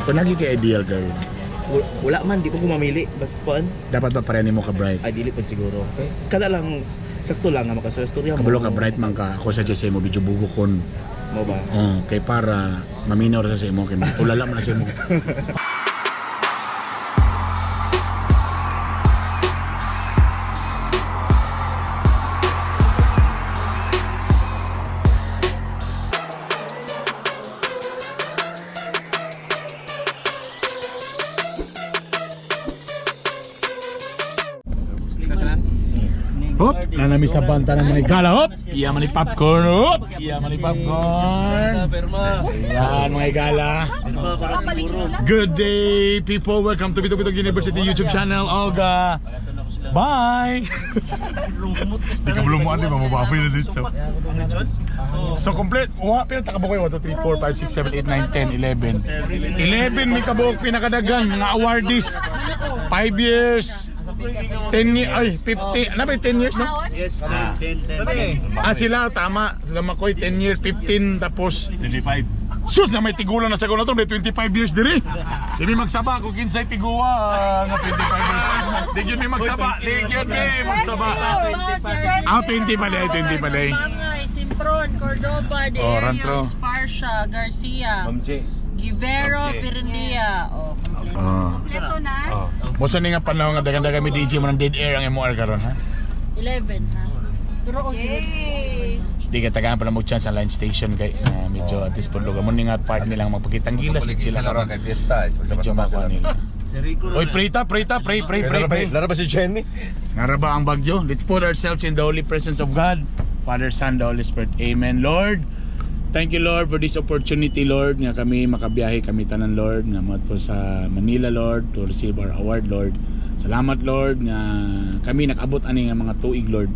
Kung lagi kay ideal girl, Wala man, di ko mamili. Basta kuan. dapat ba pareha mo ka bright? Ay, dili pa siguro. Okay? Kada lang, sakto lang nga makastorya mo. Kabalo ka bright man ka, ako sa Jesse mo, medyo bugokon. Mo ba? Kay para maminaw ra sa imo, kay tulala man na sa imo. Hop, nanami sa banta ng mga igala. Hop, iya man ni popcorn. Hop, iya man ni popcorn. Yan mga igala. Good day people, welcome to Bitog University YouTube channel. Olga, bye. Di ka belum mo, di ba mababoy na dito. So complete, pila takabukoy 1, 2, 3, 4, 5, 6, 7, 8, 9, 10, 11 may kabuok pinakadagang nga awardees 5 years 10 years, ay 50, ano ba 10 years no? Yes, 10. Sila, tama, sila makoy 10 years, 15 tapos 25. sus na may tigulan na sa ko na to, may 25 years diri. Hindi magsaba kung kinsay tiguwa nga 25 years. Di yun may magsaba, di yun may magsaba. 20 pala, 20 pala. Bangay, Simpron, Cordoba, De Rantro. Arias, Parsha, Garcia, Ma'am J. Givero, Pirendia. Kompleto na. Mo sa nga panahon nga dagan-dagan mi DJ mo ng dead air ang MOR karon ha. 11 ha. Pero o Di ka tagaan pala mo chance sa line station kay medyo at this point lugar mo ni nga part nilang magpakitang gilas sila karon. Medyo makuha nila. Oy, pray. Laro ba si Jenny? Nara ba ang bagyo? Let's put ourselves in the holy presence of God, Father, Son, the Holy Spirit. Amen. Lord, thank you Lord for this opportunity Lord nga kami makabiyahe kami tanan Lord nga moto sa Manila Lord to receive our award Lord. Salamat Lord nga kami nakabot ani nga mga tuig Lord.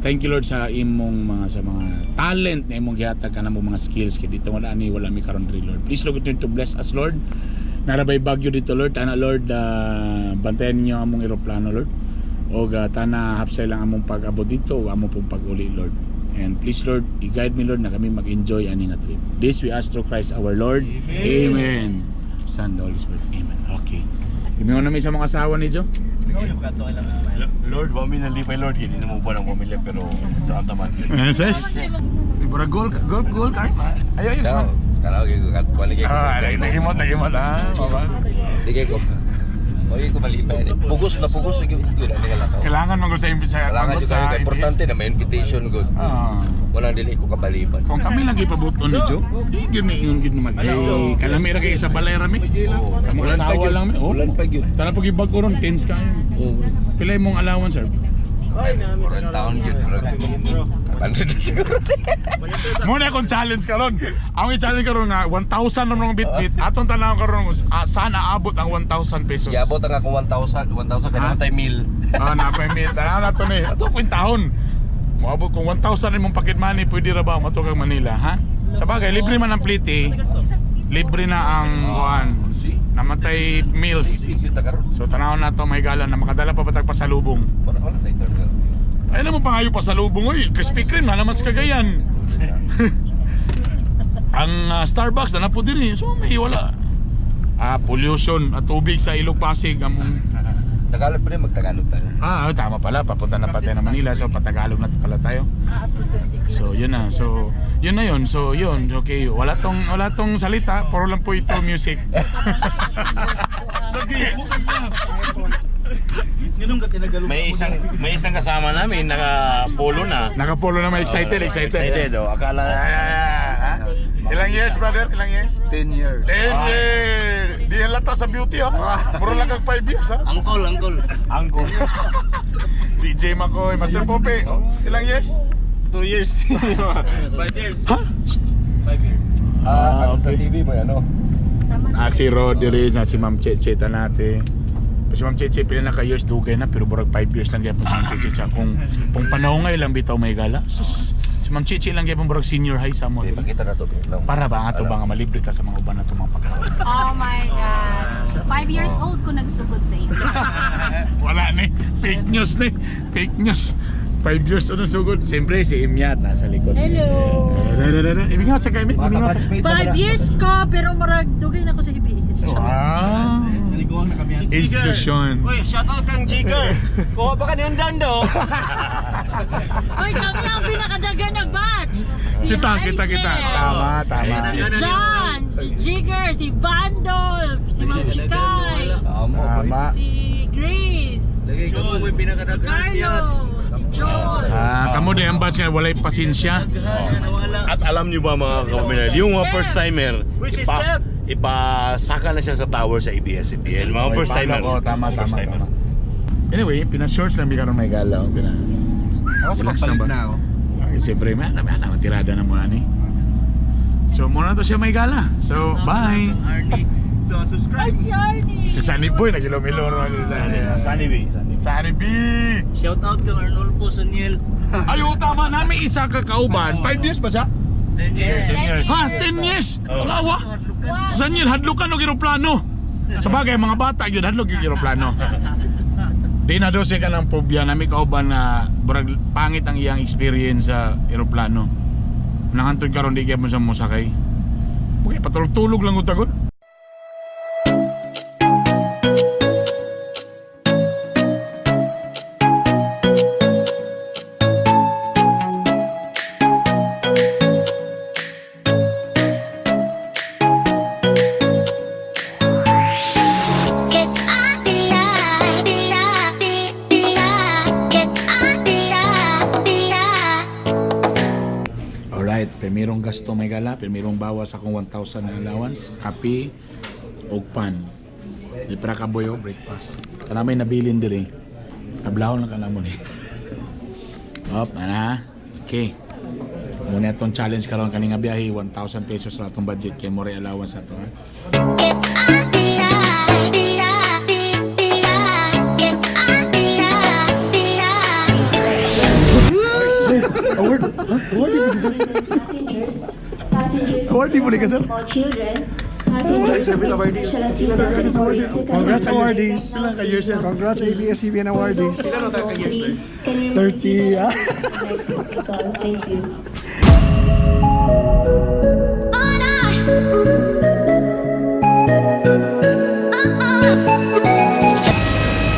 Thank you Lord sa imong mga talent na imong gihatag kanang mga skills kay dito wala mi karon diri Lord. Please Lord continue to bless us Lord. Narabay bagyo dito Lord, tana Lord bantayan niyo among eroplano Lord. O tana hapsay lang among pag-abot dito, among pong pag-uli Lord. And please Lord, i-guide me Lord na kami mag-enjoy ani nga trip. This we ask through Christ our Lord. Amen. Son, the Holy Spirit. Amen. Okay. Imingon namin sa mga asawa ni Joe. Lord, wami na lipay Lord. Hindi na mo ba ng pamilya pero sa antaman. Yes. Ibura gold cards. Ayo man. Kalau gitu kat balik ko. Nagimot baba. Dige ko. Oy ko malipay. Pugos gyud ko na nila ko. Kailangan man sa Kailangan jud sa importante na may invitation good. Wala dili ko kabaliban. Kung kami lagi pabuton ni Joe, di gyud may ingon gyud mag. Kalami ra kay sa balay ra mi. Sa mga asawa lang mi. Ulan pa gyud. Tara pag ibag ko ron tens ka. Pila imong allowance sir? Taon gyud. Muna akong challenge karon. Ang i-challenge karon nga 1,000 naman ng bit-bit. Atong tanaw karon saan aabot ang 1,000 pesos. Iabot ang ako 1,000 kanang tay mil. Napay mil. Tanaw na to ni. Ato kwintahon. Moabot kung 1,000 imong pocket money, pwede ra ba matugag Manila, ha? Sa bagay, libre man ang plite. Libre na ang namatay meals. So tanaw na to may gala na makadala pa patag pasalubong. Ay naman pangayo pasalubong oy, Krispy Kreme na naman sa Cagayan. Ang Starbucks na po diri, so may wala. Pollution at tubig sa Ilog Pasig among Tagalog pa rin, magtagalog tayo. tama pala, papunta na pati na Manila, so patagalog na pala tayo. So yun na, so yun. Okay, wala tong salita, puro lang po ito music. May isang kasama namin naka-polo na. Nakapolo na, may excited. Akala Ilang years brother? Ilang years? 10 years. 10 years! Di yan lata sa beauty ha? Puro lang kag 5 years ha? Angkol. DJ Makoy, Master Pope, ilang years? 2 years. 5 years. Ha? 5 years. Sa TV mo ano? Si Rodri, si Ma'am Cheche tanate. Si Ma'am Cheche pila na ka years dugay na pero burag 5 years lang gyud si Ma'am Cheche sa kung panahon ngay lang bitaw may gala. Si Ma'am Cheche lang gyud burag senior high sa mo. Pakita na to, Para ba nga to ba nga malibre ta sa mga uban nato mga pagkaon. Oh my God. 5 years old ko nagsugod sa inyo. Wala ni. Fake news ni. Fake news. 5 years na sugod. Siyempre si Imyat nasa likod. Hello. Ibig nga sa kami. 5 years ko pero marag dugay na ko sa ibis. Wow. Naliguan na kami. Institution. Uy, shout out kang Jigger. Kuha pa ka niyong dando. Uy, kami ang pinakadaga na batch. Si Kita. Hazel, Tama. Si John, si Jigger, si Vandolph, si Ma'am Chikay, Tama. si Grace, Lagi ko mo si Carlo, si John. Kamo din ang batch nga walay pasensya. At alam niyo ba mga kapamilya, yung mga first timer, ipasaka na siya sa tower sa ABS-CBN. Mga first timer. Oh, tama. Anyway, pina-shorts lang bigyan may gala. Relax na ba? Okay, siyempre, may tirada na muna ni. So, muna to siya may gala. So, bye! So, subscribe. Si Arnie. Si Sunny Boy, nagilomiloro ni Sunny B. Sunny B! Shout out kang Arnolfo Saniel. Ayaw, tama namin isa ka kauban. 5 years ba siya? 10 years. Ha? 10 years? Alawa? Sa Sunny, hadlukan o aeroplano. Sa bagay, mga bata, yun, hadlok yung aeroplano. Di na doon ka ng pobya namin kauban na pangit ang iyang experience sa aeroplano. Nangantod karon di kaya mo sa musakay. Okay, patulog-tulog lang utagon. Get out the light, the light, the light. Get out the light, the light. Alright, primerong gasto may gala, primerong bawas akong 1,000 na allowance, kape, og pan. Di para kaboyo, breakfast. Kana may nabilin diri. Tablahon lang kana mo ni. Op, ana. Okay. Muna itong challenge karon kaning nga biyahe, 1,000 pesos ra atong budget kay more allowance ato ha. Get out the light, the light, the light. Get out the light, the light. Award di mo ni kasal. For children, passengers with special assistance oriented Congrats awardees. Sila ka years yan. Congrats ABS-CBN awardees. Can you 30, ah. next call? Thank you. Oh no.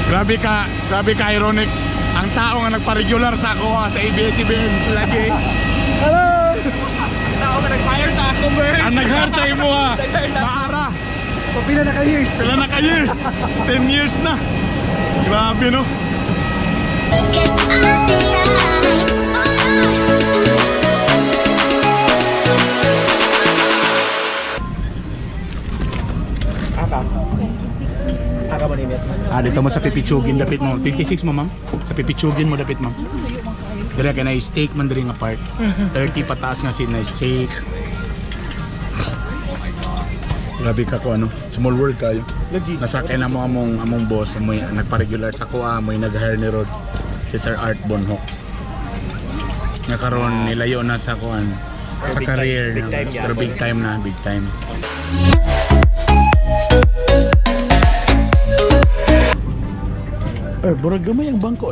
Grabe ka ironic. Ang tao nga nagpa-regular sa ako sa ABS-CBN lagi. Hello! Tao ka nag-fire sa ako, Bert. Ang nag-hire sa imo ha. Maara. So pila na ka-years? Sila na ka years. 10 years na. Grabe no. Get out the light. Aka mo nimit. Dito mo sa Pipichugin dapit mo. 26 mo ma'am. Sa Pipichugin mo dapit ma'am. Dira ka na steak man diri nga part. 30 pataas nga sin na steak. Grabe ka ko ano. Small world kayo. Nasakay na mo among boss amoy nagpa-regular sa kuha amoy nag-hire ni Rod si Sir Art Bonhoc. Nga karon nilayo na sa kuan sa career big time pero big time na, big time. Burag gamay ang bangko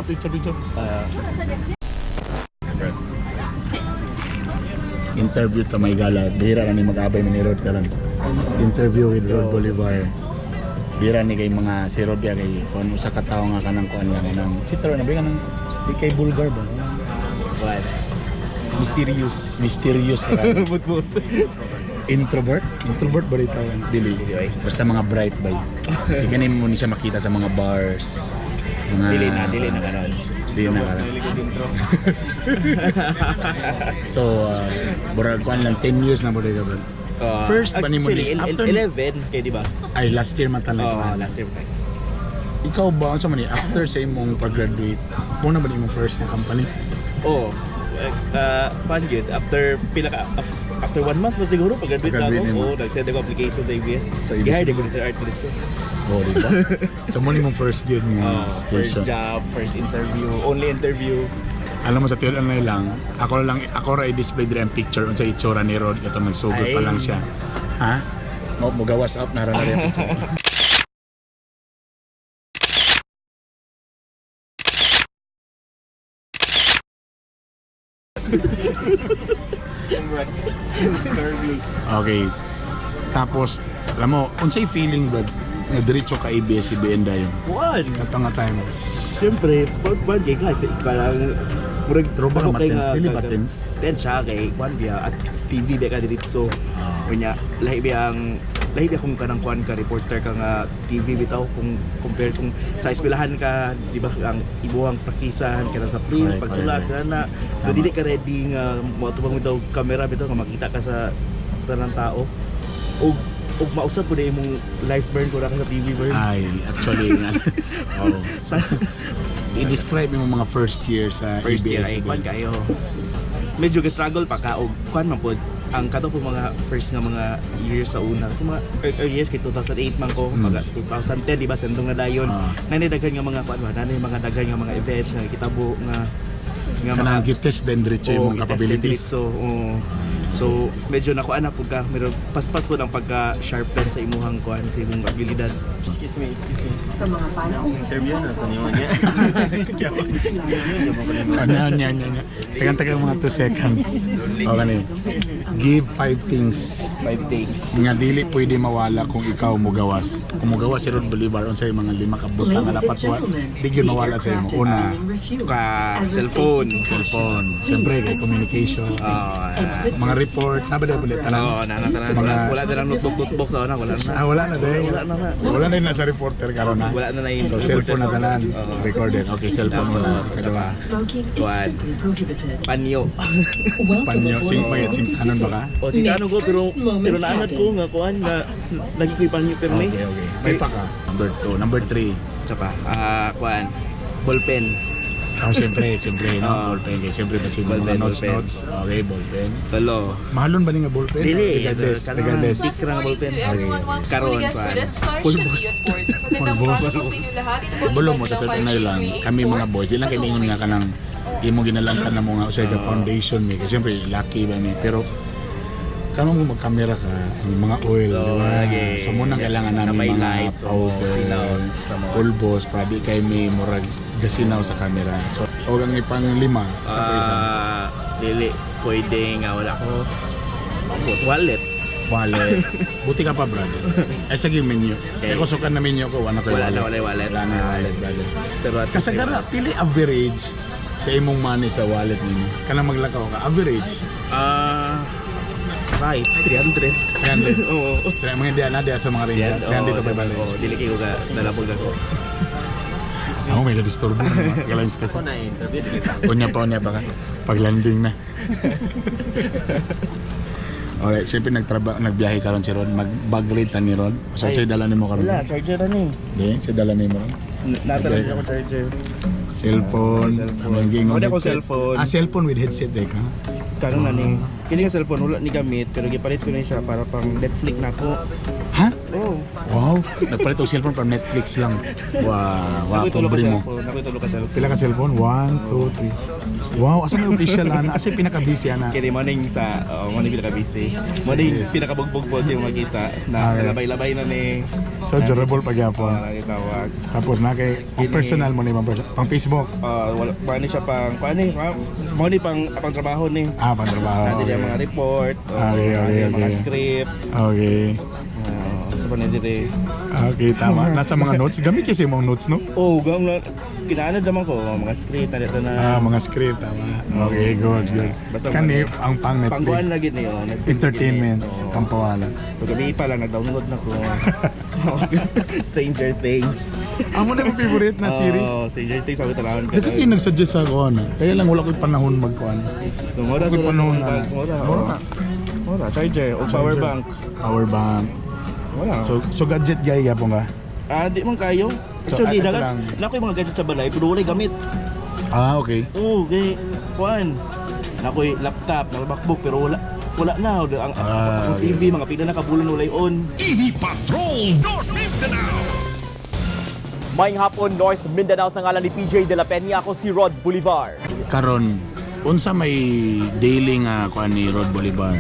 picture. Interview to may gala. Bihira na ni mag-abay ni Rod karon. Interview with Rod Bolivar. Bihira ni kay mga si Rod ya kay kun usa ka tawo nga kanang kuan lang nang si Taro na ba kanang di kay Bulgar ba? What? Mysterious. Ra. But. Introvert ba rin tawag? Dili. Basta mga bright bay. Di ganin mo ni siya makita sa mga bars. Mga Dili na karon. Dili na karon. So, burag kuan lang 10 years na mo rin ka. First ba ni mo actually, after 11 kay di ba? ay last year man tanay. Last year pa. Ikaw ba unsa man ni after sa imong pag-graduate? Mo na ba ni imong first na company? Fun good. After 1 month pa siguro pag-graduate na Pag-graduate ako. mo. Nag-send ako application sa ABS. Sa ABS. Gihire ko ni Sir Art dito. Oh, di ba? So mo ni imong first year nga First station. job, first interview, only interview. Alam mo sa tiyan na lang, ako ra i-display dire ang picture unsa itsura ni Rod ito nagsugod pa Ay. lang siya. Ha? Mo gawas up na ra na rin ang picture. Okay. Tapos, alam mo, unsay feeling bro, na diretso ka ABS-CBN dayon? Kuan. Katanga time. Siyempre, pag kay ka, parang murag Pero ba ako kay matens, nga- dili kag- matens? Ten siya kay kuan biya at TV biya ka dito. Kanya lahi biya kung kanang kuan ka reporter ka nga TV bitaw kung compare kung sa eskwelahan ka, di ba ang ibuhang prakisan kana sa print, Correct, pagsulat correct. kana na dili ka ready nga mo tubang bitaw camera bitaw nga makita ka sa tanang tao. Og mausap ko na imong live burn ko na ka sa TV burn. Ay, actually, oh. So, i-describe mo mga first year sa First year ay ABS-CBN. kuan kayo. Medyo ka-struggle pa ka og kuan man pod. Ang kato po mga first nga mga years sa una. Kung mga early years kay 2008 man ko, mga 2010 di ba sendong na dayon. Nanay daghan nga mga kuan ba, nanay mga daghan nga mga events nga kitabo nga Kanang gitest din diretso yung mga capabilities. So medyo nakuan na pud ka, pero paspas po ang pagka-sharpen sa imuhang kuan sa imong abilidad. Excuse me. Interview na sa niyo niya. Ano yan. Tagang mga 2 seconds. O gani. Give 5 things 5 days. nga dili pwede mawala kung ikaw mugawas. Kung mugawas si Rod Bolivar unsay mga 5 ka butang nga dapat di gyud mawala sa imo. Una, Ka cellphone. Siyempre kay communication. Mga report, sabi na ulit Wala na lang notebook sa una, wala na. wala na din. Wala na yun nasa reporter karon na. Wala na yung So cellphone na tanan, recorded. Okay, cellphone mo na. Kadawa. Kuan. Panyo. Panyo, anon ba ka? O si ano ko pero naanad ko nga kuan nga lagi ko panyo pero may. Okay. May pa ka. Number 2, number 3. Sa pa. Kuan. Ballpen. Siyempre, no? Ballpen. Siyempre pa si mga Ballpen. notes. Okay, ballpen. Talo. Mahalon ba ni nga ballpen? Dili, Regardless. Tikra nga ballpen. Karon kuan. Pulbos. Bulong mo sa tutunay lang, kami mga boys, ilang kailangan nga ka ng imo ginalangkan na mga usay ka foundation mi. Kasi siyempre, lucky ba mi. Pero, kamo mo magkamera ka, yung mga oil, di ba? lagi. So, muna kailangan namin May mga lights, powder, sinaw sa mga- pulbos, para di kay may murag gasinaw sa camera. So, o ang ipang 5 sa isa. Dili, pwede nga wala ko. Wallet. Wallet. Buti ka pa, brother. Ay, sige, menu. Kaya kusukan na menu ko, wala ko Wala na wallet. Wala na wallet, brother. Pero at least Kasagara, pili average sa imong money sa wallet ninyo. Kanang maglakaw ka, average. right, 300. 300. Oo. Kaya mga diyan sa mga range. 300 to 500. Oo, dili kayo ka nalapog ako. Sa mo may na-disturbo na mga kailangan stress. Ako na interview dili ka. Unya pa ka. Pag landing na. Alright, siyempre nagbiyahe ka ron si Ron. Mag-bag rate ni Ron. So, Ay. sa'yo dala ni mo ka ron? Wala, charger na ni. Hindi, sa'yo dala ni mo ron. Natalag ako charger. Cellphone. Ang gingon Wala ko headset. cellphone. Cellphone with headset day ka? Karon na ni. Kini nga cellphone wala ni gamit pero gipalit ko na siya para pang Netflix na ako. Ha? Oh. Wow, nagpalit og cellphone from Netflix lang. Wow, Nakoy tulo ka pobre mo. cellphone. Nakoy tulo ka cellphone. Pila ka cellphone? 1, 2, 3. Wow, asa may official ana? Asa yung pinaka-busy ana? Kini morning sa morning pinaka busy. Morning Yes. pinaka bugbog po yung makita na Okay. labay-labay na ni. So durable pa gyapon. Tawag. Tapos na kay pang personal mo ni pang Facebook. Wala pa ni siya pang morning pang trabaho ni. Pang trabaho. Nandiyan mga report, Okay. mga script. Okay. Sa panidiri. Okay, tama. Nasa mga notes. Gamit kasi mong notes, no? Oh, gang na kinaanad naman ko mga script na Mga script, tama. Okay, good. Basta Kani, ang pang pangkuan Netflix. lagi na yun. Entertainment. Oo. Pang pawala. So gabi pa lang nag-download na ko. Stranger Things. Amo na yung favorite na series. Oh, Stranger Things ako talawon ka. Ito kayo nag-suggest sa ako, ano? Kaya lang wala ko'y panahon mag-kuhan. So mura Ako sa panahon na. mura. Mura, charger o power bank. Power bank. Wala. So gadget guy yapon ka? Di man kayo. So, Actually, ito dagat. lang. Nakoy mga gadget sa balay pero wala gamit. Okay. Oo, kay kuan. Nakoy laptop, MacBook pero wala na. Ang Okay. TV, mga pila na kabulan walay on. Maayong hapon, North Mindanao sa ngalan ni PJ De La Peña, ako si Rod Bolivar. Karon, unsa may daily nga kuan ni Rod Bolivar?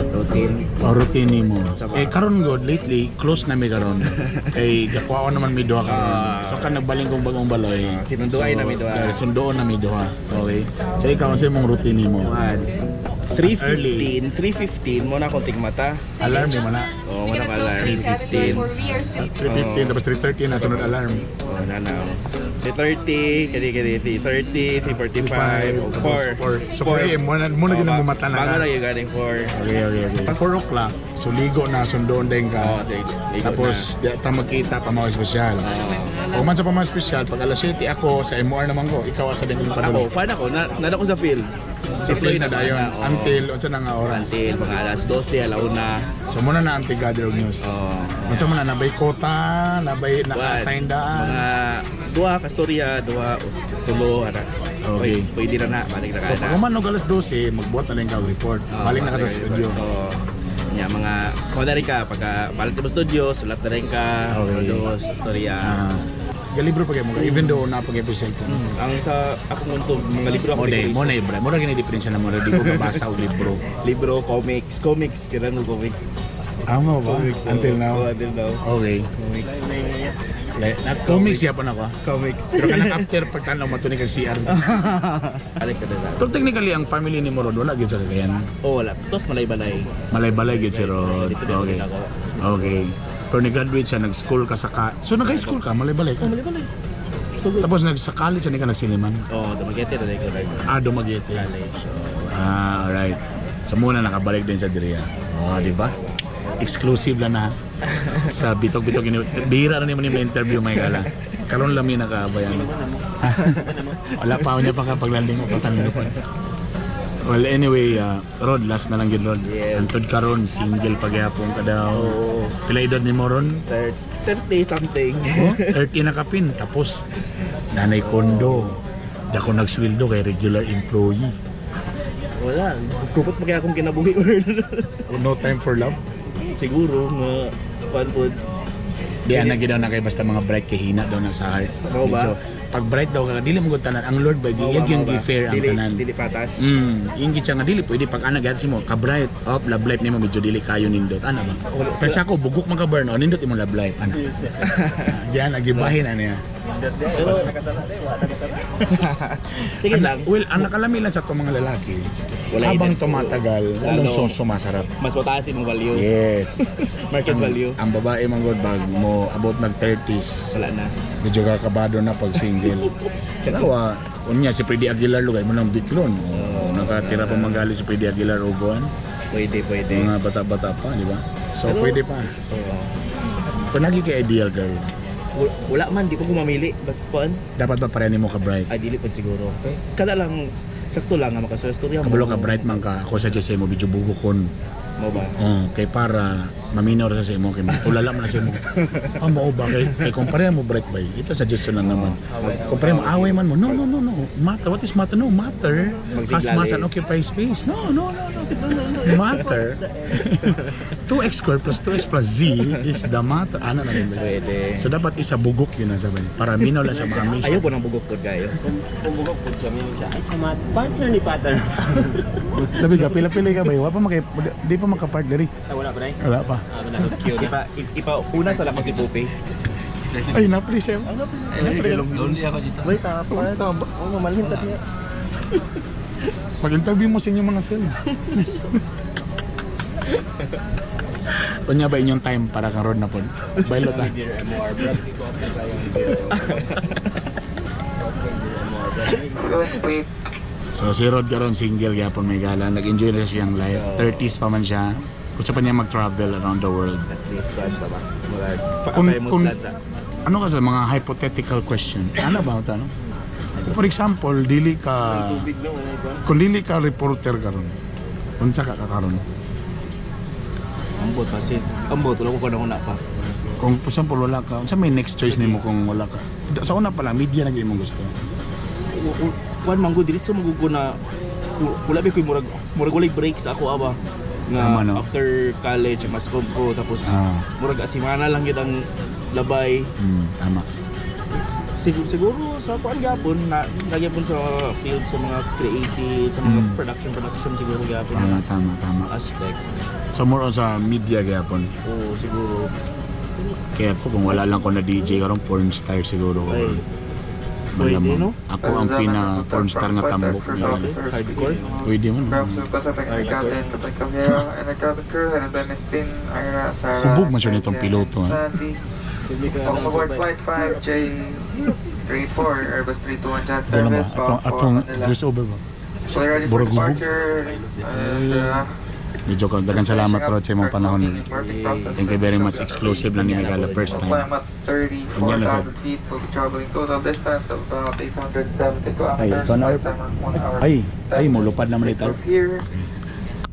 Routine. O routine mo. Eh karon god lately close na mi karon. Kay gakuha naman mi duha karon. So kan nagbaling kong bagong baloy. Sinunduay na mi duha. Sundoon na mi duha. Okay. So ikaw sa imong routine mo. 3:15 mo na akong tigmata. Alarm di man na. Oo, mo na ka alarm. 3:15. 3:15 tapos 3:30 na sunod alarm. Oo, nanaw. 3:30, kadi 3:30, 3:45, 4. So 4 AM mo na gyud na bumata na. Bago ka. na yung galing 4. Okay. 4 o'clock, so ligo na, sundoon din ka. Oo, sige. Ligo Tapos, di ta magkita pa mga espesyal. Oo. Kung man sa pamang espesyal, pag alas 7 ako, sa MOR naman ko, ikaw sa din yung Ako, paduli. paano ako? Nada ko sa field. Sa Floyd na dayon, oo. until, unsa na nga oras. Until mga alas 12, alauna. So muna na until gather of news. Oo. Unsa man na, nabay kota, nabay naka-assign daan. Mga dua kastorya, dua tulo, ana. Okay. Pwede na na, balik na So ka pag umanog alas 12, magbuhat na rin ka report. Balik na ka sa studio. Oo. Nya mga kuha rin ka pagka balik ka sa studio, sulat na rin ka. Okay. Dos, storya. Galibro pa kayo mo, even though napag-episode ko. Ang sa akong unto, mga libro ako Mo na gini diferensya na mo, di ko mabasa og libro. libro, comics, kinang comics. Amo ba? Comics, Until oo. now? Oo, until now. Okay. Comics. Comics yapon ako. Comics. Pero kanang after pagtanaw matuni kag CR. Balik ka na. Pero technically ang family ni Morod wala gyud sa kakayan. Oh, wala. Tapos malay-balay. Malay-balay gyud si Rod. Okay. Okay. Pero ni-graduate siya, nag-school ka sa So nag-high-school ka, malay-balay ka. Malay-balay. Tapos sa college ka nagsiliman. Oh, dumagete na ko rin. Dumaguete. College. Alright. So muna nakabalik din sa Diria. Di ba? Exclusive lang na sa bitok-bitok bihira na naman yung interview may gala. Karon lami nakabayan. Wala pa niya pa kapag landing mo patangin pa. Well anyway, Rod last na lang yun Rod. Yes. Antod karon single pagyapon ka daw. Oo. Pila edad ni Moron? 30 something. Oh, 30 na kapin tapos nanay kondo. Dako nagsweldo kay regular employee. Wala. Kupot pa kaya akong kinabuhi. No time for love. Siguro nga panpod. Di ana gid daw na kay basta mga bright kay hina daw na sa heart. Oo ba? Medyo, pag bright daw ka dili mo gud tanan. Ang Lord ba gyud fair ang tanan. Dili patas. Ingit siya nga dili pwede pag ana gyud mo ka bright up love life nimo medyo dili kayo nindot ana ba. Pero sa ako bugok man ka burn on nindot imong love life ana. Diyan nagibahin ana ya. Sige lang. Well, ang nakalami lang sa itong mga lalaki, Wala habang edad. tumatagal, lalong sumasarap. Mas mataas yung value. Yes. Market value. Ang babae man god bag mo about nag-30s. Wala na. Medyo kakabado na pag single. Kaya unya si Freddy Aguilar lugay mo ng biklon. Nakatira pa manggali si Freddy Aguilar uguan. Pwede. Mga bata-bata pa, di ba? So Pero- pwede pa. Oo. Kung lagi ka ideal girl, Wala man, di ko mamili. Basta kuan. dapat ba pareha mo ka bright? Ay, dili pa siguro. Kada lang, sakto lang nga makastorya mo. Kabalo ka bright man ka, ako sa Jesse mo medyo bugokon. Mo ba? Kay para maminor sa imo kay tulala man na sa imo. Mao ba kay kumpare mo bright bay. Ito suggestion lang naman. Kumpare mo away man mo. No. Matter. What is matter? No matter. As mass and occupy space. No. Matter. 2x squared plus 2x plus z is the matter. Ano na rin ba? Pwede. So dapat isa bugok yun ang sabi. Para minaw lang siya makamis. Ayaw po ng bugok po kayo. Labi ka, pila-pila ka ba? Wala pa di pa makapart diri. Wala pa na Wala pa. Una sa lakas si Pupi. Ay, na-please eh. Lonely ako dito. Wait, tama. Oo, mamalhinta niya. Mag-interview mo sa inyong mga sales. Kunya ba inyong time para kang road na po? Bailot na. So si Rod karon single gyapon may gala. Nag-enjoy na siya siyang life. 30s pa man siya. Gusto pa niya mag-travel around the world. At least kuan pa ba? Ano ka sa mga hypothetical question? Ano ba ito? Ano? For example, kung dili ka reporter karon, unsa ka karon? Ambot kasi. Ambot, wala ko kanang una pa. Kung for example wala ka, unsa may next choice nimo kung wala ka? Sa una pa lang, media na gyud imong gusto. Kuan manggo diretso magugo na wala ba koy murag walay break sa ako aba nga Tama, no? after college mas ko tapos murag asimana lang yun ang labay Tama. siguro sa kuan gyapon na nagyapon sa field sa mga creative, sa mga production siguro gyapon. Tama. Aspect. So more on sa media gyapon. Oo, siguro. Kaya ako kung wala lang ko na DJ karong porn star siguro ko. Ay. Pwede, Malamang. no? Ako ang pina porn star nga tambok na Hardcore. pwede mo. Hubog man siya nitong piloto. Forward flight 5J34 Airbus 321 Jet Diyan naman, service. atong voice over ba? We're ready for Burag hubog. departure. And Medyo ka, dagang salamat Rod sa imong panahon. Thank you very much. Exclusive lang ni Megala first time. climb at 34,000 feet. We'll be traveling total distance of about 872 Ay, kilometers. ikaw na. Flight time of 1 hour. Ay, mulupad naman ito. Here.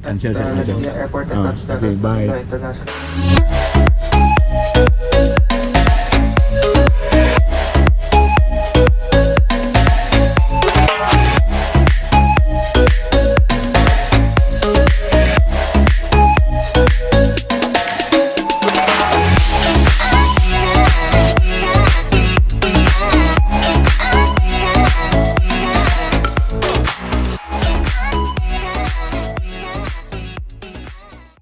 Cancel. Airport and Oh, touchdown okay, at bye. Manila International.